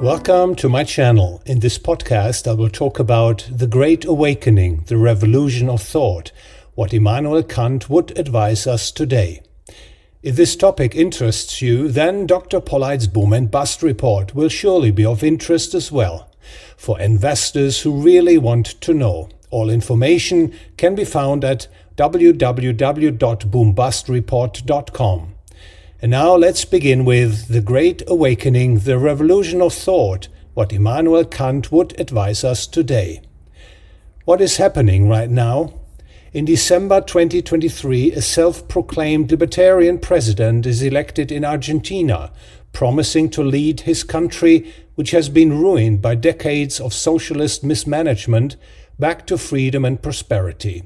Welcome to my channel. In this podcast I will talk about the Great Awakening, the revolution of thought, what Immanuel Kant would advise us today. If this topic interests you, then Dr. Polleit's Boom and Bust Report will surely be of interest as well, for investors who really want to know. All information can be found at www.boombustreport.com. And now let's begin with the Great Awakening, the revolution of thought, what Immanuel Kant would advise us today. What is happening right now? In December 2023, a self-proclaimed libertarian president is elected in Argentina, promising to lead his country, which has been ruined by decades of socialist mismanagement, back to freedom and prosperity.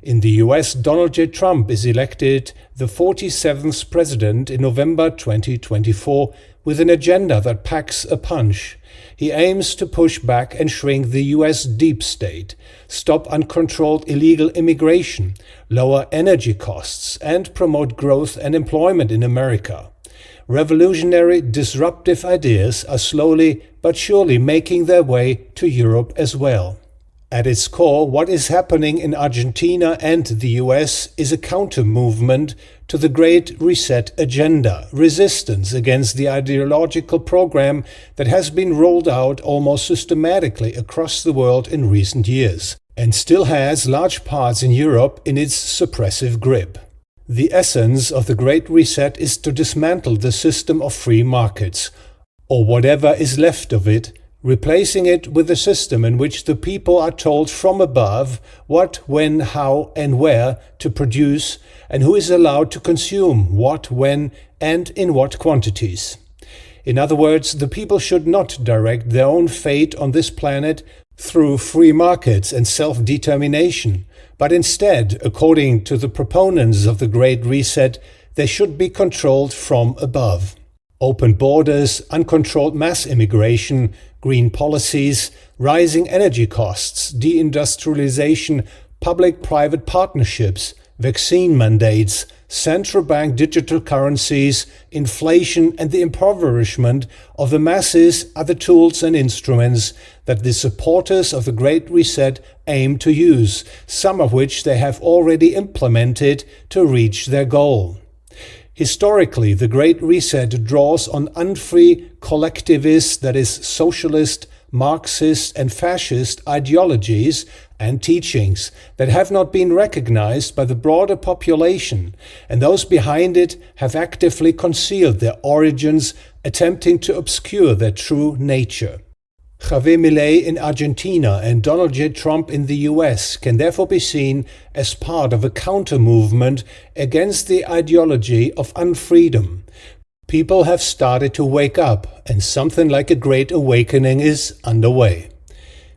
In the US, Donald J. Trump is elected the 47th president in November 2024 with an agenda that packs a punch. He aims to push back and shrink the US deep state, stop uncontrolled illegal immigration, lower energy costs, and promote growth and employment in America. Revolutionary, disruptive ideas are slowly but surely making their way to Europe as well. At its core, what is happening in Argentina and the US is a counter-movement to the Great Reset agenda, resistance against the ideological program that has been rolled out almost systematically across the world in recent years, and still has large parts in Europe in its suppressive grip. The essence of the Great Reset is to dismantle the system of free markets, or whatever is left of it, replacing it with a system in which the people are told from above what, when, how and where to produce, and who is allowed to consume what, when and in what quantities. In other words, the people should not direct their own fate on this planet through free markets and self-determination, but instead, according to the proponents of the Great Reset, they should be controlled from above. Open borders, uncontrolled mass immigration, green policies, rising energy costs, deindustrialization, public-private partnerships, vaccine mandates, central bank digital currencies, inflation and the impoverishment of the masses are the tools and instruments that the supporters of the Great Reset aim to use, some of which they have already implemented to reach their goal. Historically, the Great Reset draws on unfree collectivist, that is, socialist, Marxist and fascist ideologies and teachings that have not been recognized by the broader population, and those behind it have actively concealed their origins, attempting to obscure their true nature. Javier Milei in Argentina and Donald J. Trump in the US can therefore be seen as part of a counter-movement against the ideology of unfreedom. People have started to wake up, and something like a great awakening is underway.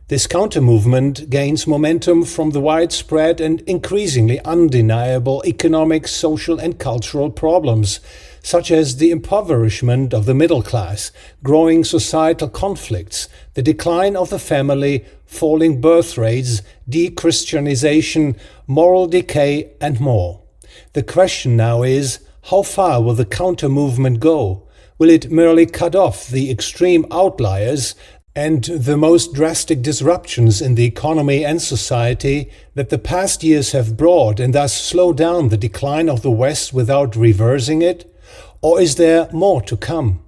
This counter-movement gains momentum from the widespread and increasingly undeniable economic, social and cultural problems, such as the impoverishment of the middle class, growing societal conflicts, the decline of the family, falling birth rates, de-Christianization, moral decay and more. The question now is, how far will the counter-movement go? Will it merely cut off the extreme outliers and the most drastic disruptions in the economy and society that the past years have brought and thus slow down the decline of the West without reversing it? Or is there more to come?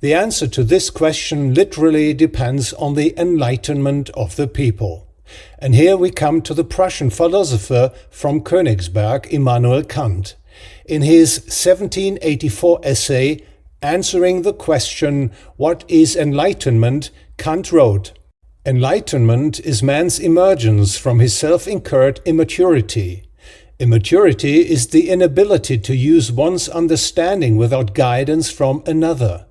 The answer to this question literally depends on the enlightenment of the people. And here we come to the Prussian philosopher from Königsberg, Immanuel Kant. In his 1784 essay, answering the question, "What is enlightenment?" Kant wrote, "Enlightenment is man's emergence from his self-incurred immaturity. Immaturity is the inability to use one's understanding without guidance from another.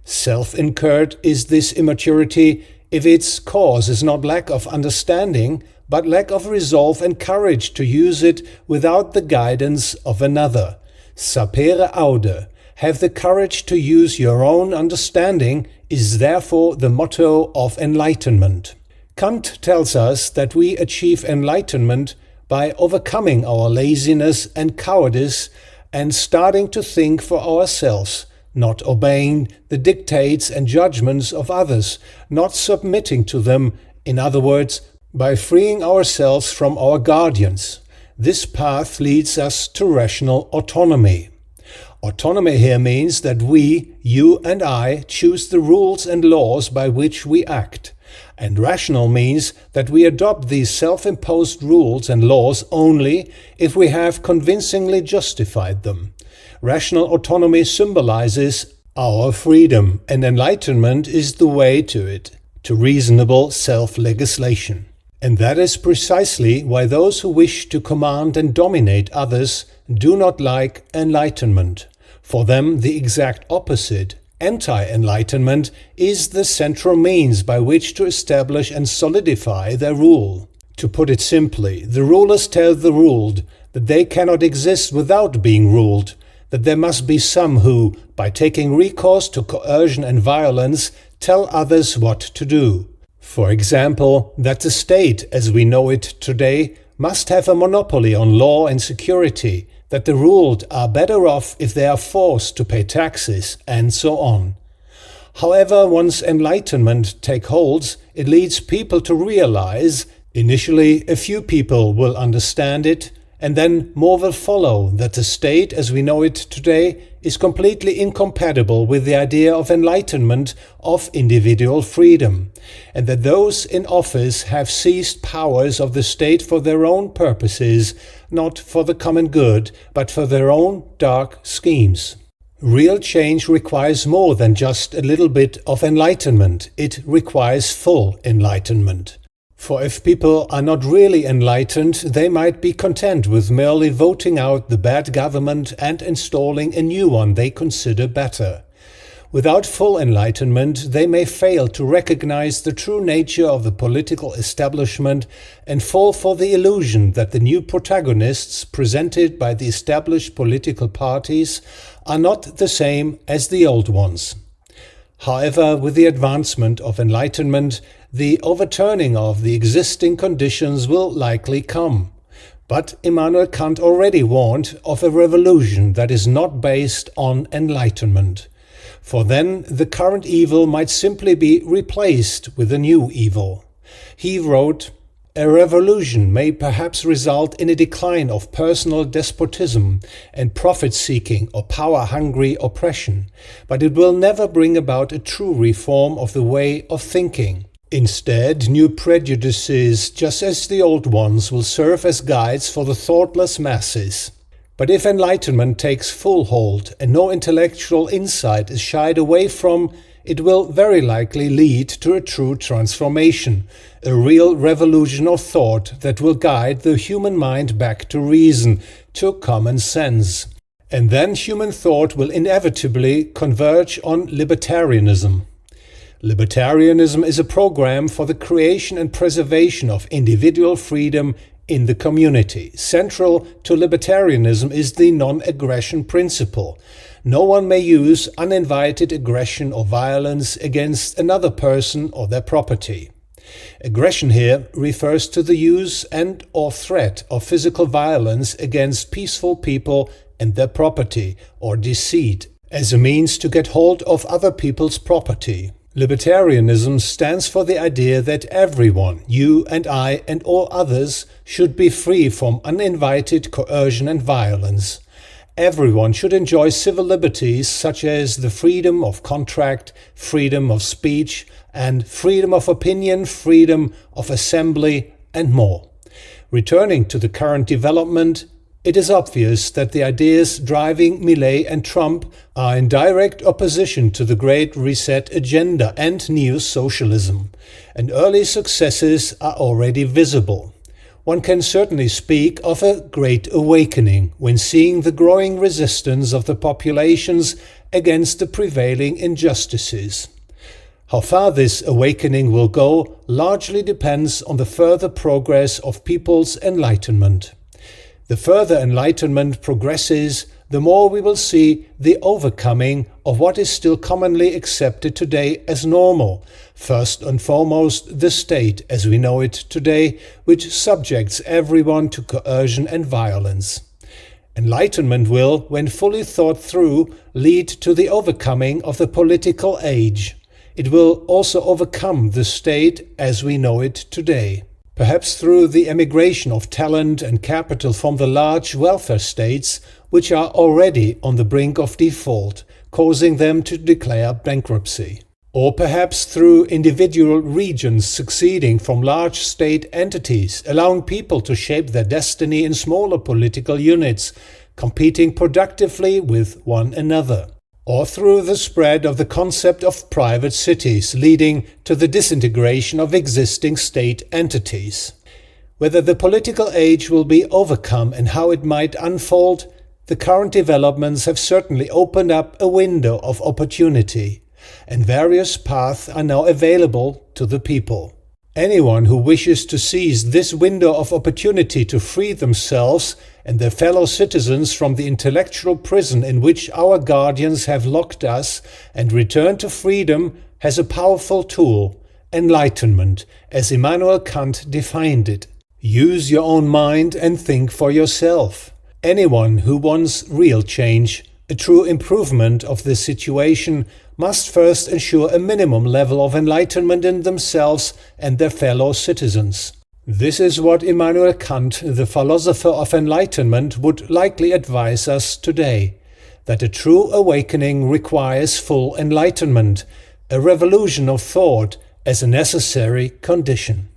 Self-incurred is this immaturity if its cause is not lack of understanding, but lack of resolve and courage to use it without the guidance of another. Sapere aude, have the courage to use your own understanding, is therefore the motto of enlightenment." Kant tells us that we achieve enlightenment by overcoming our laziness and cowardice and starting to think for ourselves, not obeying the dictates and judgments of others, not submitting to them, in other words, by freeing ourselves from our guardians. This path leads us to rational autonomy. Autonomy here means that we, you and I, choose the rules and laws by which we act. And rational means that we adopt these self-imposed rules and laws only if we have convincingly justified them. Rational autonomy symbolizes our freedom, and enlightenment is the way to it, to reasonable self-legislation. And that is precisely why those who wish to command and dominate others do not like enlightenment. For them, the exact opposite, anti-enlightenment, is the central means by which to establish and solidify their rule. To put it simply, the rulers tell the ruled that they cannot exist without being ruled, that there must be some who, by taking recourse to coercion and violence, tell others what to do. For example, that the state, as we know it today, must have a monopoly on law and security, that the ruled are better off if they are forced to pay taxes, and so on. However, once enlightenment takes hold, it leads people to realize, initially a few people will understand it, and then more will follow, that the state, as we know it today, is completely incompatible with the idea of enlightenment, of individual freedom, and that those in office have seized powers of the state for their own purposes, not for the common good, but for their own dark schemes. Real change requires more than just a little bit of enlightenment. It requires full enlightenment. For if people are not really enlightened, they might be content with merely voting out the bad government and installing a new one they consider better. Without full enlightenment, they may fail to recognize the true nature of the political establishment and fall for the illusion that the new protagonists presented by the established political parties are not the same as the old ones. However, with the advancement of enlightenment, the overturning of the existing conditions will likely come. But Immanuel Kant already warned of a revolution that is not based on enlightenment. For then the current evil might simply be replaced with a new evil. He wrote, "A revolution may perhaps result in a decline of personal despotism and profit-seeking or power-hungry oppression, but it will never bring about a true reform of the way of thinking. Instead, new prejudices, just as the old ones, will serve as guides for the thoughtless masses. But if enlightenment takes full hold and no intellectual insight is shied away from, it will very likely lead to a true transformation, a real revolution of thought that will guide the human mind back to reason, to common sense. And then human thought will inevitably converge on libertarianism. Libertarianism is a program for the creation and preservation of individual freedom in the community. Central to libertarianism is the non-aggression principle. No one may use uninvited aggression or violence against another person or their property. Aggression here refers to the use and or threat of physical violence against peaceful people and their property, or deceit, as a means to get hold of other people's property. Libertarianism stands for the idea that everyone, you and I and all others, should be free from uninvited coercion and violence. Everyone should enjoy civil liberties such as the freedom of contract, freedom of speech, and freedom of opinion, freedom of assembly, and more. Returning to the current development, it is obvious that the ideas driving Millet and Trump are in direct opposition to the Great Reset agenda and neo-socialism, and early successes are already visible. One can certainly speak of a great awakening when seeing the growing resistance of the populations against the prevailing injustices. How far this awakening will go largely depends on the further progress of people's enlightenment. The further enlightenment progresses, the more we will see the overcoming of what is still commonly accepted today as normal, first and foremost the state as we know it today, which subjects everyone to coercion and violence. Enlightenment will, when fully thought through, lead to the overcoming of the political age. It will also overcome the state as we know it today. Perhaps through the emigration of talent and capital from the large welfare states, which are already on the brink of default, causing them to declare bankruptcy. Or perhaps through individual regions succeeding from large state entities, allowing people to shape their destiny in smaller political units, competing productively with one another. Or through the spread of the concept of private cities, leading to the disintegration of existing state entities. Whether the political age will be overcome and how it might unfold, the current developments have certainly opened up a window of opportunity, and various paths are now available to the people. Anyone who wishes to seize this window of opportunity to free themselves and their fellow citizens from the intellectual prison in which our guardians have locked us and return to freedom has a powerful tool, enlightenment, as Immanuel Kant defined it. Use your own mind and think for yourself. Anyone who wants real change, a true improvement of the situation, must first ensure a minimum level of enlightenment in themselves and their fellow citizens. This is what Immanuel Kant, the philosopher of enlightenment, would likely advise us today, that a true awakening requires full enlightenment, a revolution of thought as a necessary condition.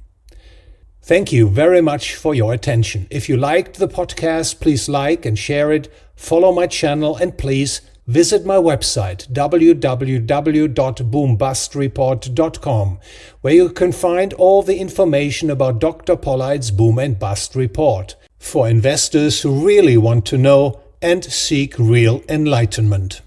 Thank you very much for your attention. If you liked the podcast, please like and share it, follow my channel, and please visit my website www.boombustreport.com, where you can find all the information about Dr. Polleit's Boom and Bust Report for investors who really want to know and seek real enlightenment.